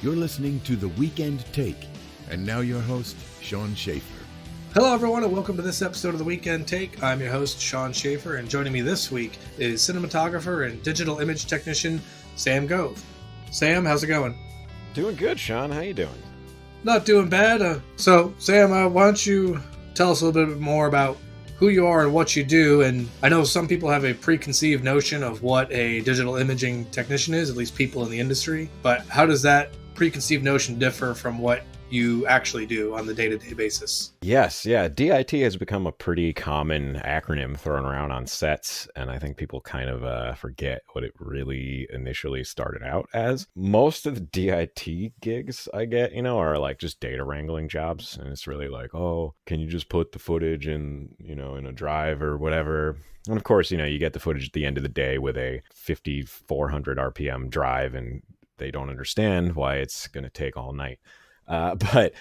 You're listening to The Weekend Take. And now your host, Sean Schaefer. Hello, everyone, and welcome to this episode of The Weekend Take. I'm your host, Sean Schaefer, and joining me this week is cinematographer and digital image technician, Sam Gove. Sam, how's it going? Doing good, Sean. How you doing? Not doing bad. So, Sam, why don't you tell us a little bit more about who you are and what you do? And I know some people have a preconceived notion of what a digital imaging technician is, at least people in the industry. But how does that preconceived notion differ from what you actually do on the day-to-day basis? Yes, yeah. DIT has become a pretty common acronym thrown around on sets, and I think people kind of forget what it really initially started out as. Most of the DIT gigs I get, are like just data wrangling jobs, and it's really like, oh, can you just put the footage in, in a drive or whatever? And of course, you get the footage at the end of the day with a 5,400 RPM drive, and they don't understand why it's going to take all night. But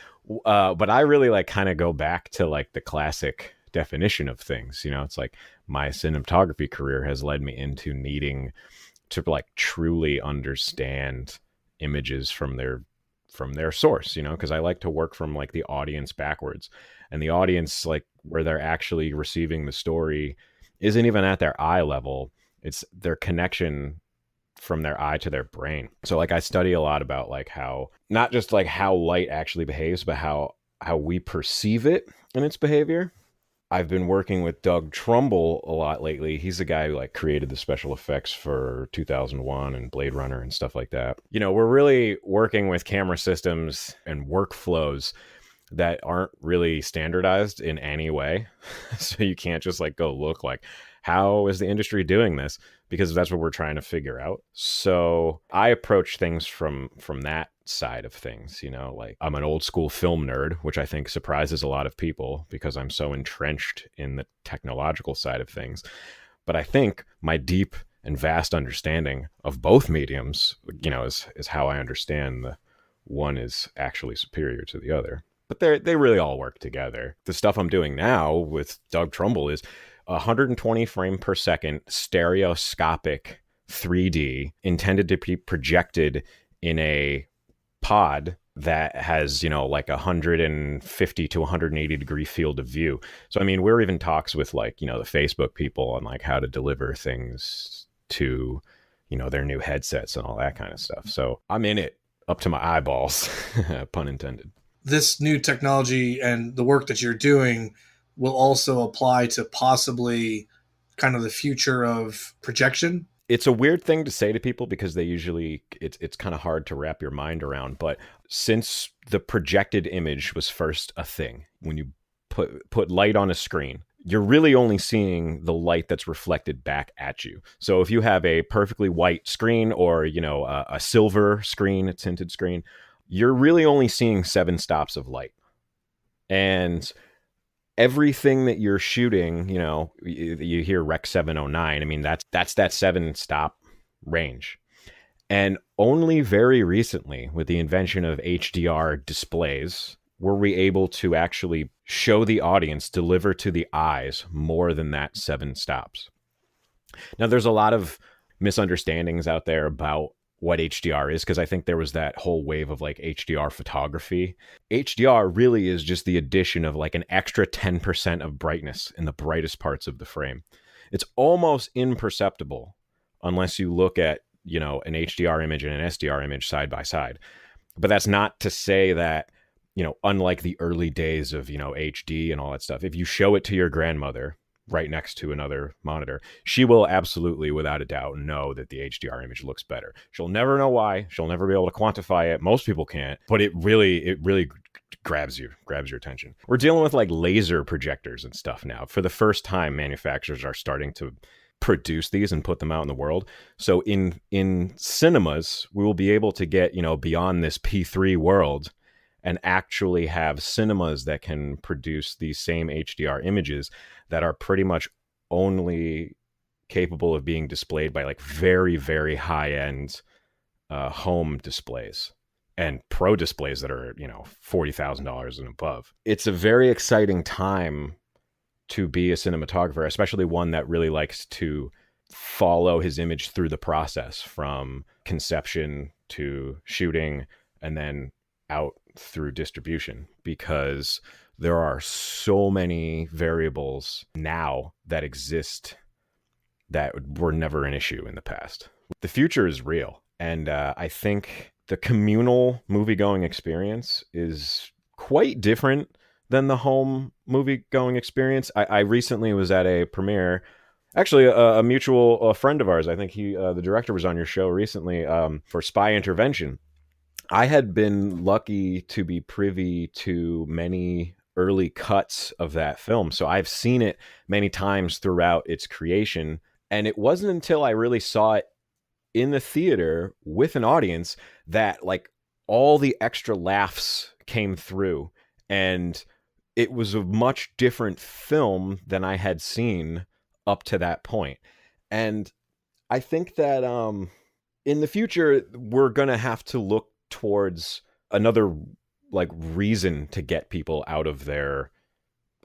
I really like kind of go back to like the classic definition of things. It's like my cinematography career has led me into needing to like truly understand images from their source, because I like to work from like the audience backwards, and the audience, like where they're actually receiving the story, isn't even at their eye level. It's their connection from their eye to their brain. So like I study a lot about like how, not just like how light actually behaves, but how we perceive it in its behavior. I've been working with Doug Trumbull a lot lately. He's the guy who like created the special effects for 2001 and Blade Runner and stuff like that. We're really working with camera systems and workflows that aren't really standardized in any way. So you can't just like go look like, how is the industry doing this? Because that's what we're trying to figure out. So I approach things from that side of things, like I'm an old school film nerd, which I think surprises a lot of people because I'm so entrenched in the technological side of things. But I think my deep and vast understanding of both mediums, is how I understand the one is actually superior to the other. But they really all work together. The stuff I'm doing now with Doug Trumbull is 120 frame per second stereoscopic 3D intended to be projected in a pod that has, like 150 to 180 degree field of view. So, I mean, we're even talks with like, the Facebook people on like how to deliver things to, their new headsets and all that kind of stuff. So I'm in it up to my eyeballs, pun intended. This new technology and the work that you're doing will also apply to possibly kind of the future of projection. It's a weird thing to say to people because they usually, it's kind of hard to wrap your mind around. But since the projected image was first a thing, when you put light on a screen, you're really only seeing the light that's reflected back at you. So if you have a perfectly white screen or, a silver screen, a tinted screen, you're really only seeing 7 stops of light. And everything that you're shooting, you hear Rec 709. I mean, that's that 7-stop range. And only very recently, with the invention of HDR displays, were we able to actually show the audience, deliver to the eyes more than that 7 stops. Now, there's a lot of misunderstandings out there about what HDR is, because I think there was that whole wave of like HDR photography. HDR really is just the addition of like an extra 10% of brightness in the brightest parts of the frame. It's almost imperceptible unless you look at, an HDR image and an SDR image side by side. But that's not to say that, unlike the early days of, HD and all that stuff, if you show it to your grandmother right next to another monitor, she will absolutely, without a doubt, know that the HDR image looks better. She'll never know why. She'll never be able to quantify it. Most people can't, but it really grabs your attention. We're dealing with like laser projectors and stuff now. For the first time, manufacturers are starting to produce these and put them out in the world. So in cinemas, we will be able to get, beyond this P3 world and actually have cinemas that can produce these same HDR images that are pretty much only capable of being displayed by like very, very high-end home displays and pro displays that are, $40,000 and above. It's a very exciting time to be a cinematographer, especially one that really likes to follow his image through the process from conception to shooting and then out through distribution, because there are so many variables now that exist that were never an issue in the past. The future is real. And I think the communal movie-going experience is quite different than the home movie-going experience. I recently was at a premiere. Actually, a mutual friend of ours, I think the director was on your show recently, for Spy Intervention. I had been lucky to be privy to many early cuts of that film, so I've seen it many times throughout its creation. And it wasn't until I really saw it in the theater with an audience that like all the extra laughs came through, and it was a much different film than I had seen up to that point. And I think that in the future, we're going to have to look towards another like reason to get people out of their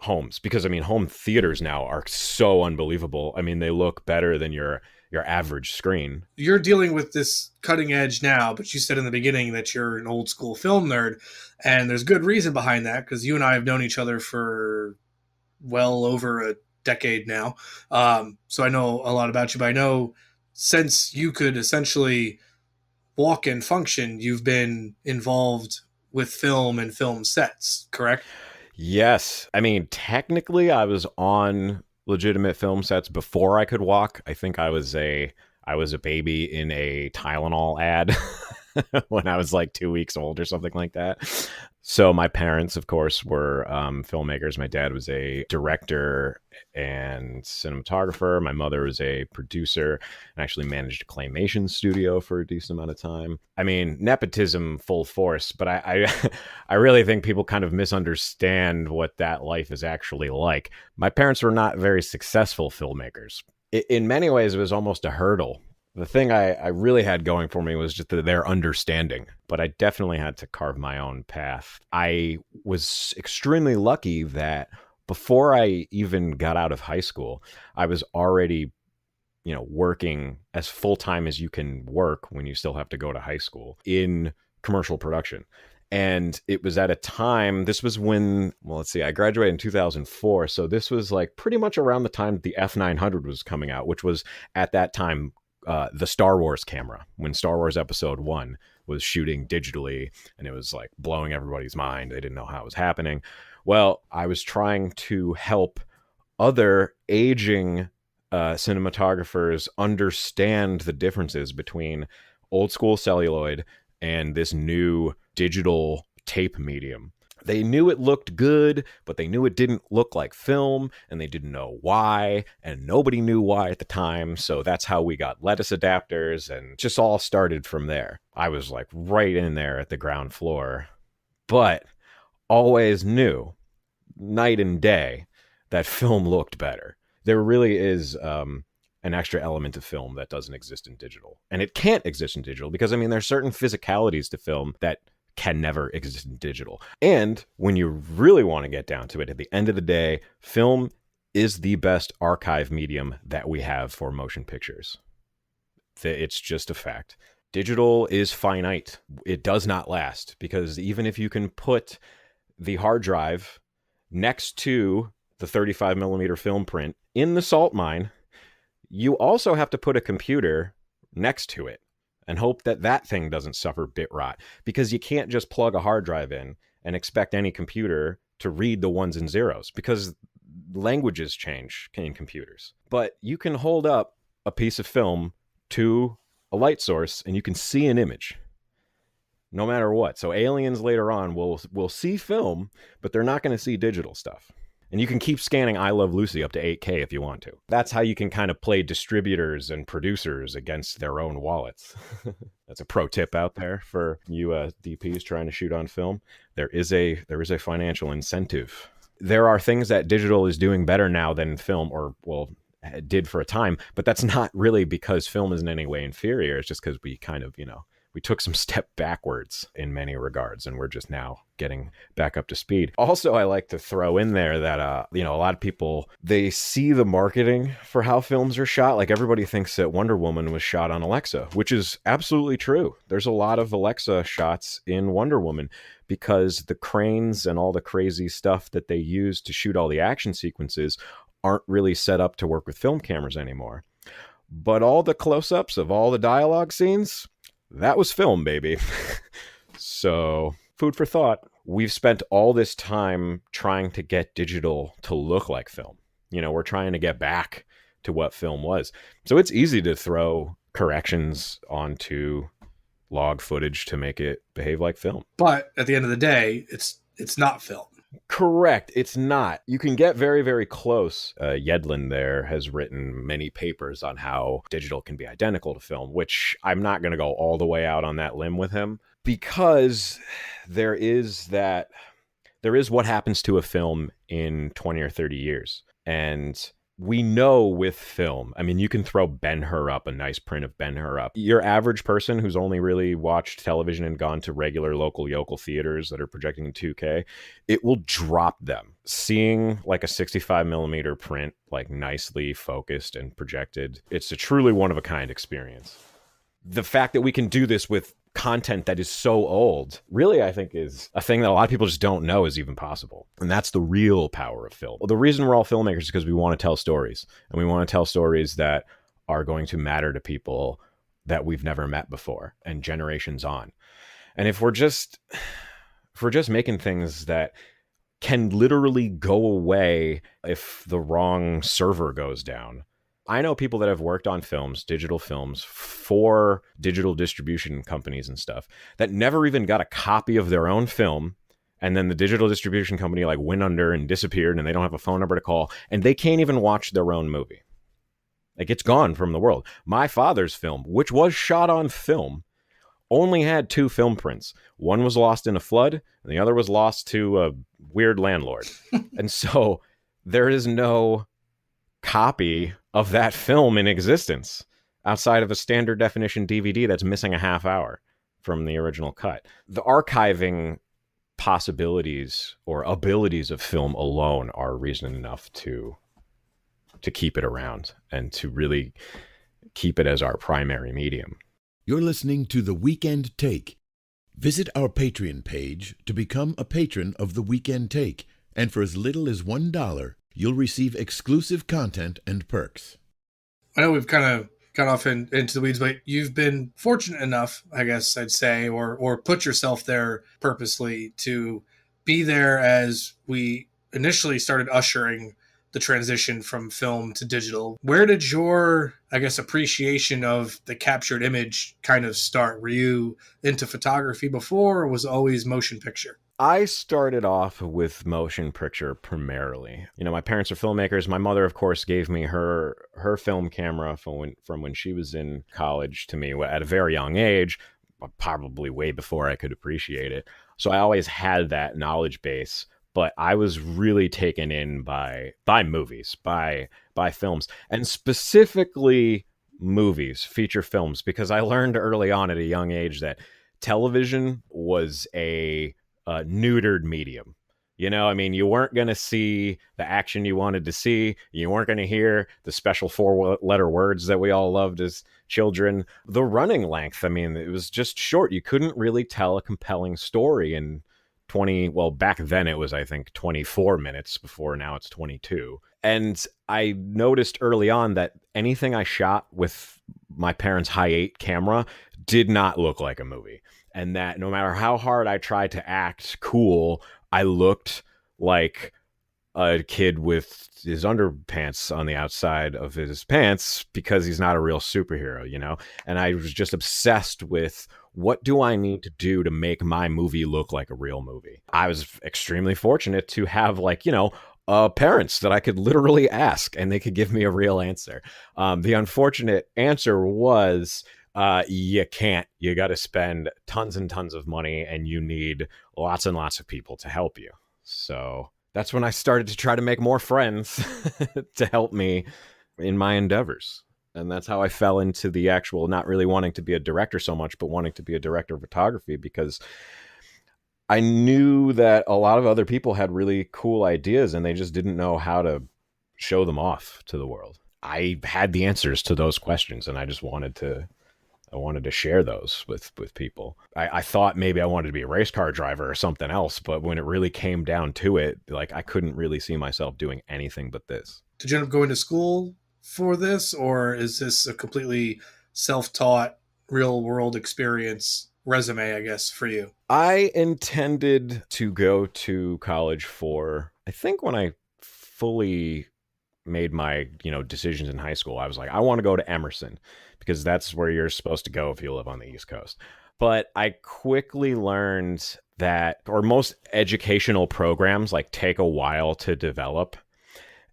homes, because I mean, home theaters now are so unbelievable. I mean, they look better than your average screen. You're dealing with this cutting edge now, but you said in the beginning that you're an old school film nerd, and there's good reason behind that, because you and I have known each other for well over a decade now. So I know a lot about you, but I know since you could essentially walk and function, you've been involved with film and film sets, correct? Yes. I mean, technically I was on legitimate film sets before I could walk. I think I was a baby in a Tylenol ad when I was like 2 weeks old or something like that. So my parents, of course, were filmmakers. My dad was a director and cinematographer. My mother was a producer and actually managed a claymation studio for a decent amount of time. I mean, nepotism full force, but I I really think people kind of misunderstand what that life is actually like. My parents were not very successful filmmakers. In many ways, it was almost a hurdle. The thing I really had going for me was just their understanding, but I definitely had to carve my own path. I was extremely lucky that before I even got out of high school, I was already, working as full-time as you can work when you still have to go to high school in commercial production. And it was at a time, this was when, I graduated in 2004. So this was like pretty much around the time that the F900 was coming out, which was at that time the Star Wars camera, when Star Wars Episode 1 was shooting digitally, and it was like blowing everybody's mind. They didn't know how it was happening. Well, I was trying to help other aging cinematographers understand the differences between old school celluloid and this new digital tape medium. They knew it looked good, but they knew it didn't look like film, and they didn't know why, and nobody knew why at the time. So that's how we got lettuce adapters, and just all started from there. I was like right in there at the ground floor, but always knew, night and day, that film looked better. There really is an extra element of film that doesn't exist in digital. And it can't exist in digital because, there's certain physicalities to film that can never exist in digital. And when you really want to get down to it, at the end of the day, film is the best archive medium that we have for motion pictures. It's just a fact. Digital is finite. It does not last, because even if you can put the hard drive next to the 35 millimeter film print in the salt mine, you also have to put a computer next to it and hope that that thing doesn't suffer bit rot, because you can't just plug a hard drive in and expect any computer to read the ones and zeros, because languages change in computers. But you can hold up a piece of film to a light source and you can see an image no matter what. So aliens later on will see film, but they're not going to see digital stuff. And you can keep scanning I Love Lucy up to 8K if you want to. That's how you can kind of play distributors and producers against their own wallets. That's a pro tip out there for you DPs trying to shoot on film. There is a financial incentive. There are things that digital is doing better now than film, or did for a time, but that's not really because film is in any way inferior. It's just because we kind of, we took some step backwards in many regards, and we're just now getting back up to speed. Also, I like to throw in there that, a lot of people, they see the marketing for how films are shot. Like, everybody thinks that Wonder Woman was shot on Alexa, which is absolutely true. There's a lot of Alexa shots in Wonder Woman because the cranes and all the crazy stuff that they use to shoot all the action sequences aren't really set up to work with film cameras anymore. But all the close-ups of all the dialogue scenes, that was film, baby. So, food for thought. We've spent all this time trying to get digital to look like film. We're trying to get back to what film was. So it's easy to throw corrections onto log footage to make it behave like film. But at the end of the day, it's not film. Correct. It's not. You can get very, very close. Yedlin there has written many papers on how digital can be identical to film, which I'm not going to go all the way out on that limb with him, because there is what happens to a film in 20 or 30 years. And we know with film, I mean, you can throw Ben-Hur up, a nice print of Ben-Hur up. Your average person who's only really watched television and gone to regular local yokel theaters that are projecting in 2K, it will drop them. Seeing like a 65 millimeter print, like nicely focused and projected, it's a truly one of a kind experience. The fact that we can do this with content that is so old, really, I think is a thing that a lot of people just don't know is even possible. And that's the real power of film. Well, the reason we're all filmmakers is because we want to tell stories, and we want to tell stories that are going to matter to people that we've never met before and generations on. And if we're just making things that can literally go away if the wrong server goes down. I know people that have worked on films, digital films, for digital distribution companies and stuff that never even got a copy of their own film. And then the digital distribution company like went under and disappeared, and they don't have a phone number to call, and they can't even watch their own movie. Like, it's gone from the world. My father's film, which was shot on film, only had 2 film prints. One was lost in a flood, and the other was lost to a weird landlord. And so there is no copy of that film in existence outside of a standard definition DVD that's missing a half hour from the original cut. The archiving possibilities or abilities of film alone are reason enough to keep it around and to really keep it as our primary medium. You're listening to The Weekend Take. Visit our Patreon page to become a patron of The Weekend Take, and for as little as $1, you'll receive exclusive content and perks. I know we've kind of got off into the weeds, but you've been fortunate enough, I guess I'd say, or put yourself there purposely to be there as we initially started ushering the transition from film to digital. Where did your, I guess, appreciation of the captured image kind of start? Were you into photography before, or was it always motion picture? I started off with motion picture primarily. My parents are filmmakers. My mother, of course, gave me her film camera from when she was in college to me at a very young age, probably way before I could appreciate it. So I always had that knowledge base, but I was really taken in by movies, by films, and specifically movies, feature films, because I learned early on at a young age that television was a neutered medium. You weren't going to see the action you wanted to see. You weren't going to hear the special 4-letter words that we all loved as children. The running length, it was just short. You couldn't really tell a compelling story in back then it was, I think, 24 minutes before now it's 22. And I noticed early on that anything I shot with my parents' Hi8 camera did not look like a movie. And that no matter how hard I tried to act cool, I looked like a kid with his underpants on the outside of his pants because he's not a real superhero, And I was just obsessed with, what do I need to do to make my movie look like a real movie? I was extremely fortunate to have parents that I could literally ask and they could give me a real answer. The unfortunate answer was, you can't. You got to spend tons and tons of money, and you need lots and lots of people to help you. So that's when I started to try to make more friends to help me in my endeavors. And that's how I fell into the actual, not really wanting to be a director so much, but wanting to be a director of photography, because I knew that a lot of other people had really cool ideas and they just didn't know how to show them off to the world. I had the answers to those questions, and I just wanted to share those with people. I thought maybe I wanted to be a race car driver or something else, but when it really came down to it, like, I couldn't really see myself doing anything but this. Did you end up going to school for this, or is this a completely self-taught, real-world experience resume, I guess, for you? I intended to go to college for, I think when I fully made my, decisions in high school, I was like, I want to go to Emerson, because that's where you're supposed to go if you live on the East Coast. But I quickly learned that, or most educational programs, like, take a while to develop,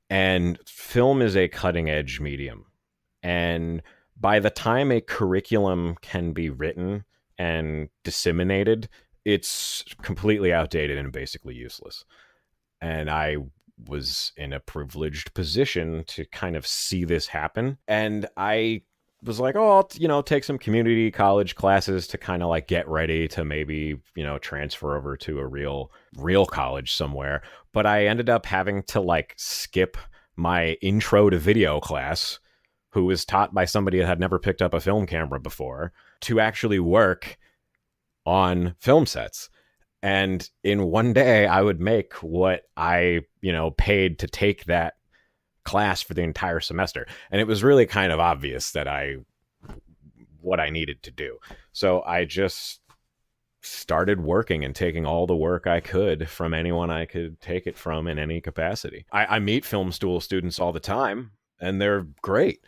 and film is a cutting edge medium. And by the time a curriculum can be written and disseminated, it's completely outdated and basically useless. And I was in a privileged position to kind of see this happen. And I was like, oh, I'll, take some community college classes to kind of like get ready to maybe, transfer over to a real college somewhere. But I ended up having to like skip my intro to video class, who was taught by somebody that had never picked up a film camera before, to actually work on film sets. And in one day, I would make what I, paid to take that class for the entire semester. And it was really kind of obvious that what I needed to do. So I just started working and taking all the work I could from anyone I could take it from in any capacity. I meet film school students all the time, and they're great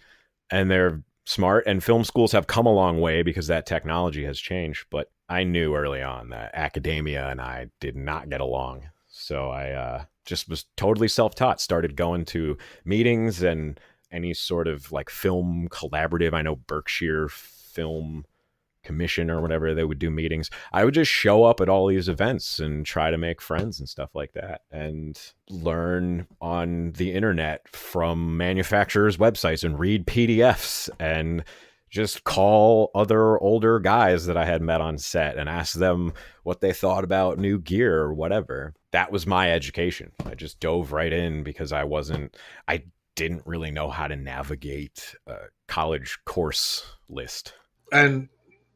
and they're smart, and film schools have come a long way because that technology has changed. But I knew early on that academia and I did not get along. So I just was totally self-taught, started going to meetings and any sort of like film collaborative. I know Berkshire Film Commission or whatever, they would do meetings. I would just show up at all these events and try to make friends and stuff like that, and learn on the internet from manufacturers' websites and read PDFs and just call other older guys that I had met on set and ask them what they thought about new gear or whatever. That was my education. I just dove right in because I didn't really know how to navigate a college course list. And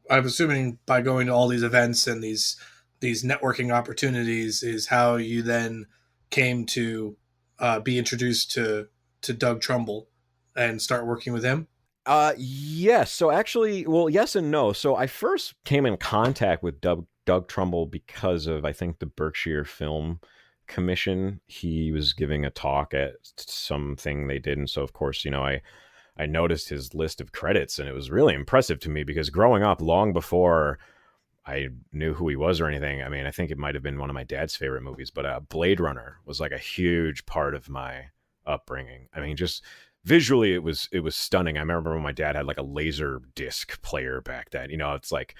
I'm assuming by going to all these events and these networking opportunities is how you then came to be introduced to Doug Trumbull and start working with him. Yes. So actually, well, yes and no. So I first came in contact with Doug Trumbull because of, I think, the Berkshire Film Commission. He was giving a talk at something they did. And so, of course, I noticed his list of credits, and it was really impressive to me because growing up, long before I knew who he was or anything, I mean, I think it might have been one of my dad's favorite movies, but Blade Runner was like a huge part of my upbringing. I mean, just visually, it was stunning. I remember when my dad had like a laser disc player back then. It's like,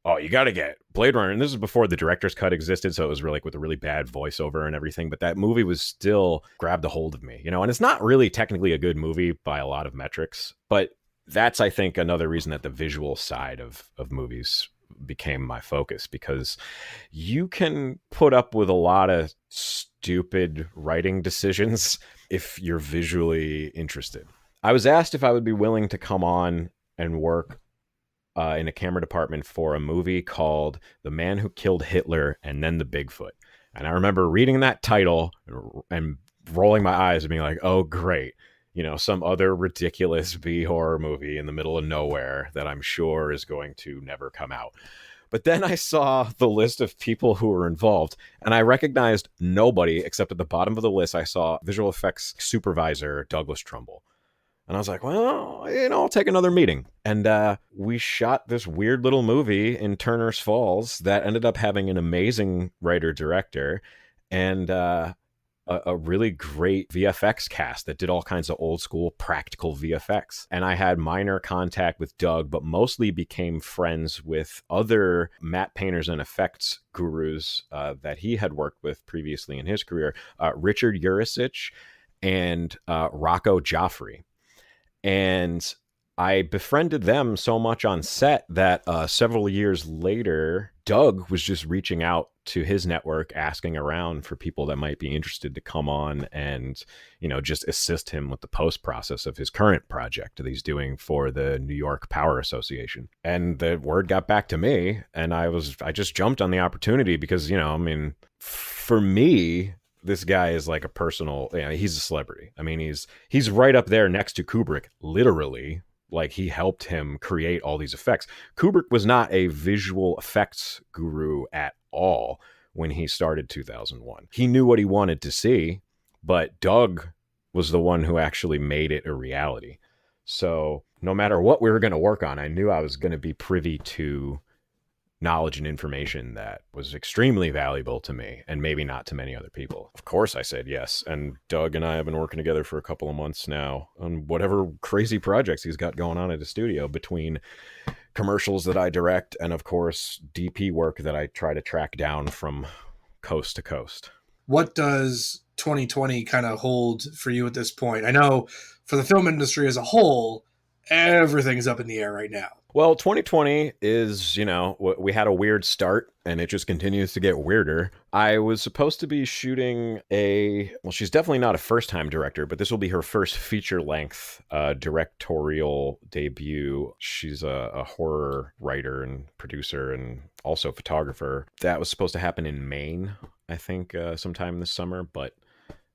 oh, you got to get Blade Runner. And this is before the director's cut existed. So it was really like with a really bad voiceover and everything. But that movie was still grabbed a hold of me, and it's not really technically a good movie by a lot of metrics. But that's, I think, another reason that the visual side of movies became my focus, because you can put up with a lot of stupid writing decisions if you're visually interested. I was asked if I would be willing to come on and work in a camera department for a movie called The Man Who Killed Hitler and Then the Bigfoot. And I remember reading that title and rolling my eyes and being like, oh, great. Some other ridiculous B-horror movie in the middle of nowhere that I'm sure is going to never come out. But then I saw the list of people who were involved, and I recognized nobody except at the bottom of the list, I saw visual effects supervisor Douglas Trumbull. And I was like, well, I'll take another meeting. And we shot this weird little movie in Turner's Falls that ended up having an amazing writer-director and a really great VFX cast that did all kinds of old school practical VFX. And I had minor contact with Doug, but mostly became friends with other matte painters and effects gurus that he had worked with previously in his career, Richard Urisic and Rocco Joffrey. And I befriended them so much on set that several years later, Doug was just reaching out to his network, asking around for people that might be interested to come on and, just assist him with the post process of his current project that he's doing for the New York Power Association. And the word got back to me, and I just jumped on the opportunity because, for me, this guy is like a personal, he's a celebrity. I mean, he's right up there next to Kubrick, literally. Like, he helped him create all these effects. Kubrick was not a visual effects guru at all when he started 2001. He knew what he wanted to see, but Doug was the one who actually made it a reality. So no matter what we were going to work on, I knew I was going to be privy to knowledge and information that was extremely valuable to me and maybe not to many other people. Of course I said yes, and Doug and I have been working together for a couple of months now on whatever crazy projects he's got going on at the studio, between commercials that I direct and, of course, DP work that I try to track down from coast to coast. What does 2020 kind of hold for you at this point? I know for the film industry as a whole, everything's up in the air right now. Well, 2020 is, we had a weird start and it just continues to get weirder. I was supposed to be shooting she's definitely not a first-time director, but this will be her first feature-length directorial debut. She's a horror writer and producer and also photographer. That was supposed to happen in Maine, I think, sometime this summer, but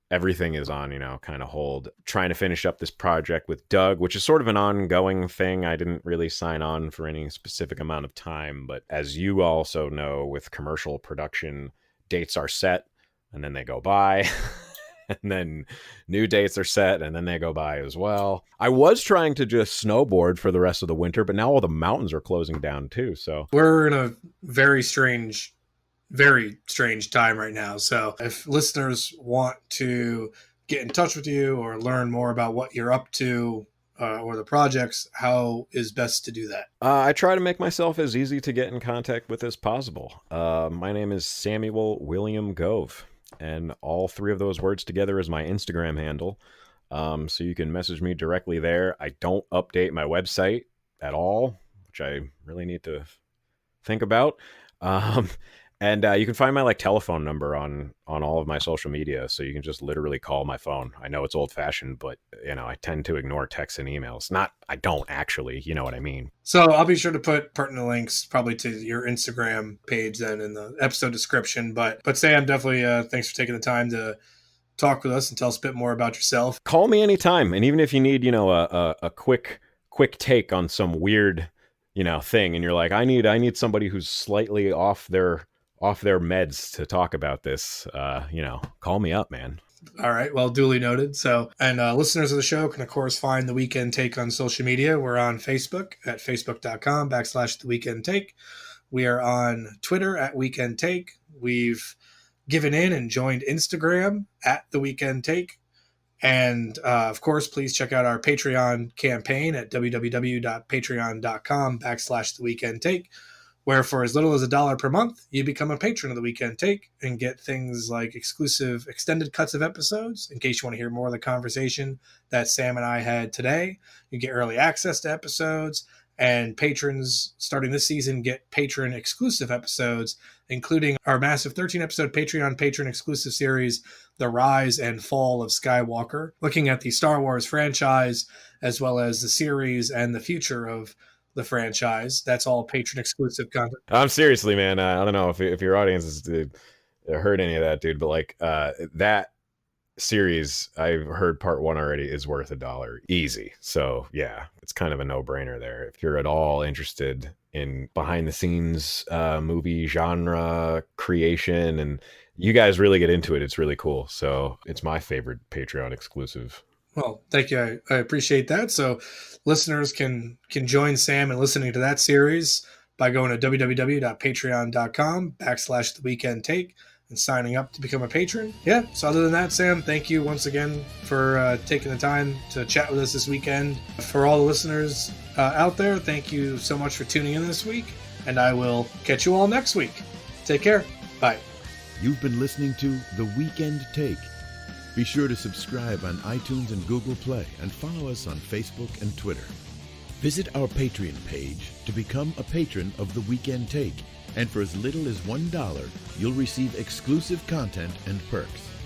everything is on, kind of hold. Trying to finish up this project with Doug, which is sort of an ongoing thing. I didn't really sign on for any specific amount of time, but as you also know, with commercial production, dates are set and then they go by. And then new dates are set and then they go by as well. I was trying to just snowboard for the rest of the winter, but now all the mountains are closing down too. So we're in a very strange time right now. So if listeners want to get in touch with you or learn more about what you're up to or the projects, how is best to do that? I try to make myself as easy to get in contact with as possible. My name is Samuel William Gove, and all three of those words together is my Instagram handle. So you can message me directly there. I don't update my website at all, which I really need to think about. And you can find my telephone number on all of my social media, so you can just literally call my phone. I know it's old fashioned, but I tend to ignore texts and emails. I don't actually, you know what I mean. So I'll be sure to put pertinent links probably to your Instagram page then in the episode description. But Sam, definitely thanks for taking the time to talk with us and tell us a bit more about yourself. Call me anytime, and even if you need a quick take on some weird thing, and you're like, I need somebody who's slightly off their meds to talk about this, call me up, man. All right. Well, duly noted. So, and listeners of the show can, of course, find The Weekend Take on social media. We're on Facebook at facebook.com/The Weekend Take. We are on Twitter at Weekend Take. We've given in and joined Instagram at The Weekend Take. And, of course, please check out our Patreon campaign at www.patreon.com/The Weekend Take, where for as little as $1 per month, you become a patron of The Weekend Take and get things like exclusive extended cuts of episodes. In case you want to hear more of the conversation that Sam and I had today, you get early access to episodes, and patrons starting this season get patron exclusive episodes, including our massive 13-episode Patreon patron exclusive series, The Rise and Fall of Skywalker, looking at the Star Wars franchise, as well as the series and the future of the franchise. That's all patron exclusive content. I'm seriously, man. I don't know if your audience has heard any of that, dude, but that series, I've heard part 1 already, is worth $1 easy. So yeah, it's kind of a no-brainer there. If you're at all interested in behind the scenes movie genre creation, and you guys really get into it, it's really cool. So it's my favorite Patreon exclusive. Well, thank you. I appreciate that. So listeners can join Sam in listening to that series by going to www.patreon.com/The Weekend Take and signing up to become a patron. Yeah. So other than that, Sam, thank you once again for taking the time to chat with us this weekend. For all the listeners out there, thank you so much for tuning in this week, and I will catch you all next week. Take care. Bye. You've been listening to The Weekend Take. Be sure to subscribe on iTunes and Google Play, and follow us on Facebook and Twitter. Visit our Patreon page to become a patron of The Weekend Take, and for as little as $1, you'll receive exclusive content and perks.